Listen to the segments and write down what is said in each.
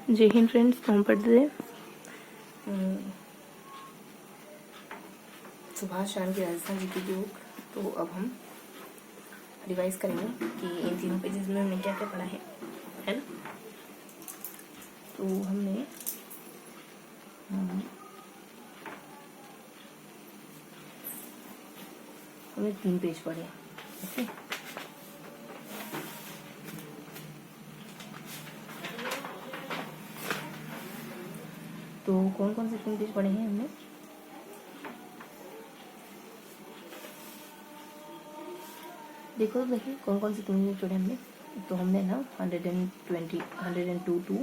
जय हिंद फ्रेंड्स, कौन पढ़ते थे? सुभाष शांति की राजस्थान जी की बुक। तो अब हम रिवाइज करेंगे कि इन तीनों पेजेस में हमने क्या क्या पढ़ा है ना। तो हमने 3 पेज पढ़े। ओके, तो कौन कौन से 3 पेज पढ़े हैं हमने? देखिए कौन कौन से 3 पेज पढ़े हमने। तो हमने ना 120, 102 टू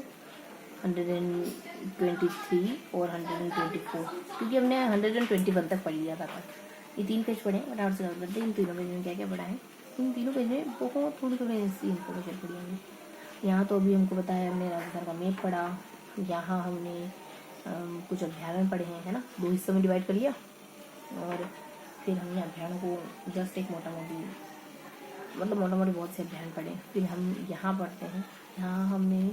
123 और 124, क्योंकि हमने 121 तक पढ़ लिया था। ये 3 पेज पढ़े हैं। फटाफट से करते हैं इन तीनों पेज में क्या क्या पढ़ा है। इन तीनों पेज में बहुत थोड़ी सी इन्फॉर्मेशन पढ़ी हमने। यहाँ तो अभी हमको बताया, हमने राजस्थान का मैप पढ़ा। यहाँ हमने कुछ अभ्यारण्य पढ़े हैं, है ना। 2 हिस्सों में डिवाइड कर लिया और फिर हमने अभ्यारण्य को जस्ट एक मोटा मोटी बहुत से अभ्यारण्य पढ़े। फिर हम यहाँ पढ़ते हैं। यहाँ हमने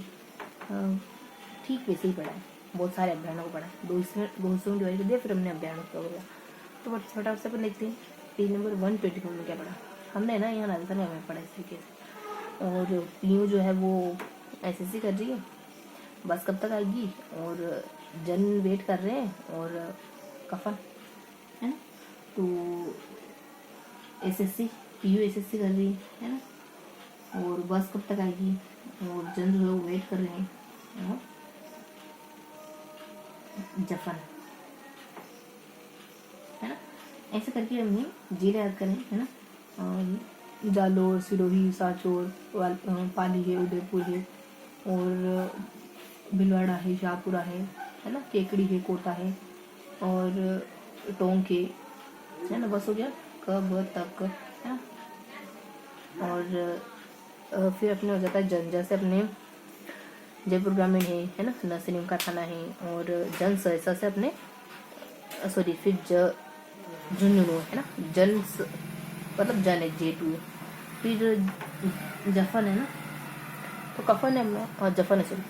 ठीक वैसे ही पढ़ा है, बहुत सारे अभ्यारण्यों को पढ़ा है। 2 हिस्सों में डिवाइड कर दिया, फिर हमने अभ्यारण्य को किया। तो फटाफट से अपन देखते हैं पेज नंबर 124 में क्या पढ़ा हमने ना। यहाँ राजस्थान में हमें पढ़ा इस तरीके से। और पीयू जो है वो एसएससी कर रही है, बस कब तक आएगी, और जन वेट कर रहे हैं, और कफन है ना। तो एसएससी पीयू एसएससी कर रही है ना, और बस कब तक आएगी, और जन जो है वो वेट कर रहे हैं, और जफन है ना। ऐसे करके हमने जिले याद करें, है ना। जालोर, सिरोही, सांचौर, पाली है, उदयपुर है, और भिलवाड़ा है, शाहपुरा है ना, केकड़ी है, कोटा है, और टोंक है ना। बस हो गया कब तक, है ना। और फिर अपने हो जाता है जन, जैसे अपने जयपुर ग्रामीण है ना, नरसिंह का थाना है, और जन सहसा से अपने सॉरी फिर झुंझुनू है ना। जन मतलब जन है, J2। फिर जफन है ना, तो कफन है अपना, और जफन है सॉरी।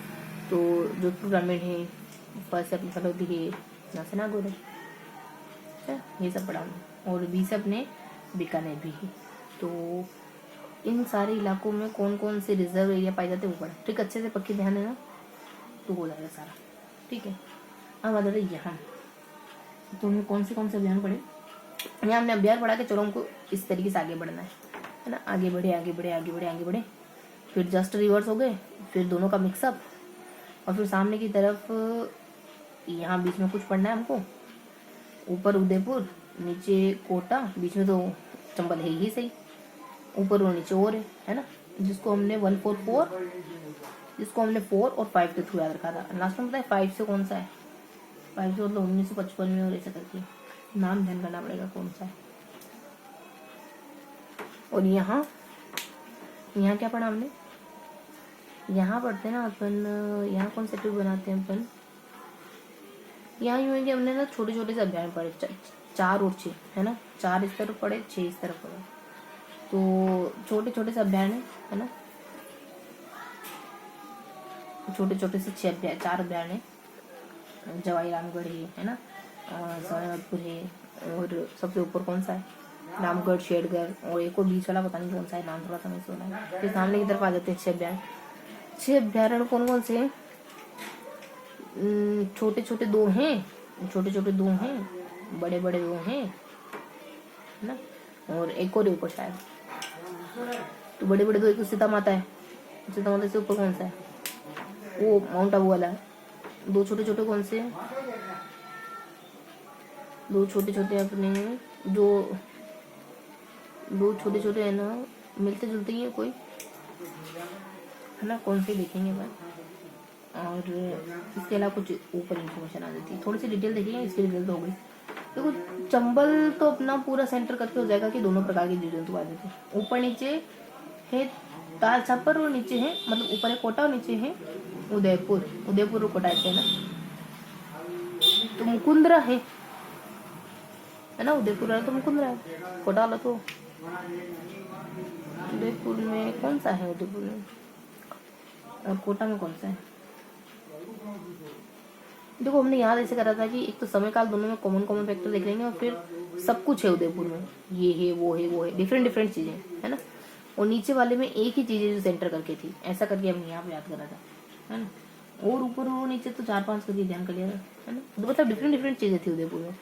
तो जोधपुर ग्रामीण है, फर्स्ट अपनी फलोदी है, नासिना गोरे है, ये सब पढ़ा हमने। और 20 अपने बीकानेर भी है। तो इन सारे इलाकों में कौन कौन से रिजर्व एरिया पाए जाते हैं वो पढ़ा। ठीक, अच्छे से पक्की ध्यान है ना, तो हो जाएगा सारा। ठीक है, अब आ जाते यहाँ। तो हमने कौन से अभियान पढ़े। यहाँ हमने अभियान पढ़ा कि चलो हमको इस तरीके से आगे बढ़ना है ना। आगे बढ़े, फिर जस्ट रिवर्स हो गए, फिर दोनों का मिक्सअप, और फिर सामने की तरफ यहाँ बीच में कुछ पढ़ना है हमको। ऊपर उदयपुर, नीचे कोटा, बीच में तो चंबल है ही सही, ऊपर और नीचे और है ना। जिसको हमने 144, जिसको हमने 4 और 5 के थ्रू याद रखा था। लास्ट में पता है 5 से कौन सा है, 5 से मतलब 1955 में, और ऐसा करके नाम ध्यान करना पड़ेगा कौन सा है। और यहाँ क्या पढ़ा हमने। यहाँ पढ़ते हैं ना अपन, यहाँ कौन सा ट्रिप बनाते हैं अपन। यहाँ यूँ है कि हमने ना छोटे छोटे से अभ्यास पढ़े, 4 और 6 है ना। 4 इस तरफ पढ़े, 6 इस तरफ पढ़े। तो छोटे छोटे से अभ्यास है ना, छोटे छोटे से 4 अभ्यास है। जवाई रामगढ़ है ना, सवाईमाधोपुर है, और सबसे ऊपर कौन सा है, रामगढ़, शेरगढ़, और एक और बीच वाला पता नहीं कौन सा है, नाम थोड़ा सा मैं सुना है। फिर सामने की तरफ आ जाते हैं 6 अभ्यास। 6 अभ्यारण्य कौन कौन से हैं। छोटे छोटे 2 हैं, बड़े बड़े 2 हैं, है ना, और एक और शायद। तो बड़े बड़े 2, एक तो सीता माता है, सीता माता से ऊपर कौन सा है, वो माउंट आबू वाला है। 2 छोटे छोटे कौन से, 2 छोटे छोटे अपने, जो 2 छोटे छोटे है ना, मिलते जुलते ही है कोई, है ना, कौन से देखेंगे अपन। और इसके अलावा कुछ ऊपर इन्फॉर्मेशन आ जाती है, थोड़ी सी डिटेल देखेंगे, इसकी डिटेल तो हो गई। देखो चंबल तो अपना पूरा सेंटर करके हो जाएगा कि दोनों प्रकार की डिटेल तो आ जाती है। ऊपर नीचे है ताल छापर, और नीचे है मतलब ऊपर है कोटा और नीचे है उदयपुर और कोटा है ना। तो मुकुंदरा है ना, उदयपुर वाला तो मुकुंदरा है, कोटा वाला तो उदयपुर में कौन सा है, उदयपुर में, और कोटा में कौन सा है, देखो हमने यहाँ ऐसे करा था कि एक तो समय काल दोनों में कॉमन फैक्टर देख लेंगे और फिर सब कुछ है उदयपुर में, ये है वो है वो है, डिफरेंट चीजें है ना। और नीचे वाले में एक ही चीज है जो सेंटर करके थी, ऐसा करके हमने यहाँ पे याद करा था, है ना। और ऊपर और नीचे तो 4-5 करके ध्यान कर लिया था, है ना। तो मतलब डिफरेंट चीजें थी उदयपुर में,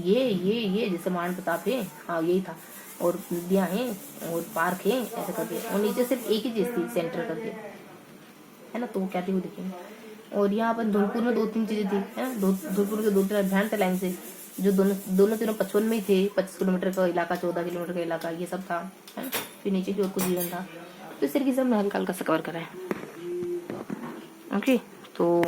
ये जैसे महान प्रताप है, हाँ यही था, और नदियाँ हैं और पार्क है ऐसा करके, और नीचे सिर्फ एक ही चीज थी सेंटर करके, है ना। तो वो क्या थी वो देखेंगे। और यहाँ अपन धौलपुर में 2-3 चीजें थी, है ना। धौलपुर के 2-3 अभियान थे लाइन से, जो दोनों तीनों 55 में ही थे, 25 किलोमीटर का इलाका, 14 किलोमीटर का इलाका, ये सब था, है ना। फिर नीचे की ओर कुछ जीवन था, तो इस तरीके से हमने हल्का हल्का सा कवर करा है। ओके, तो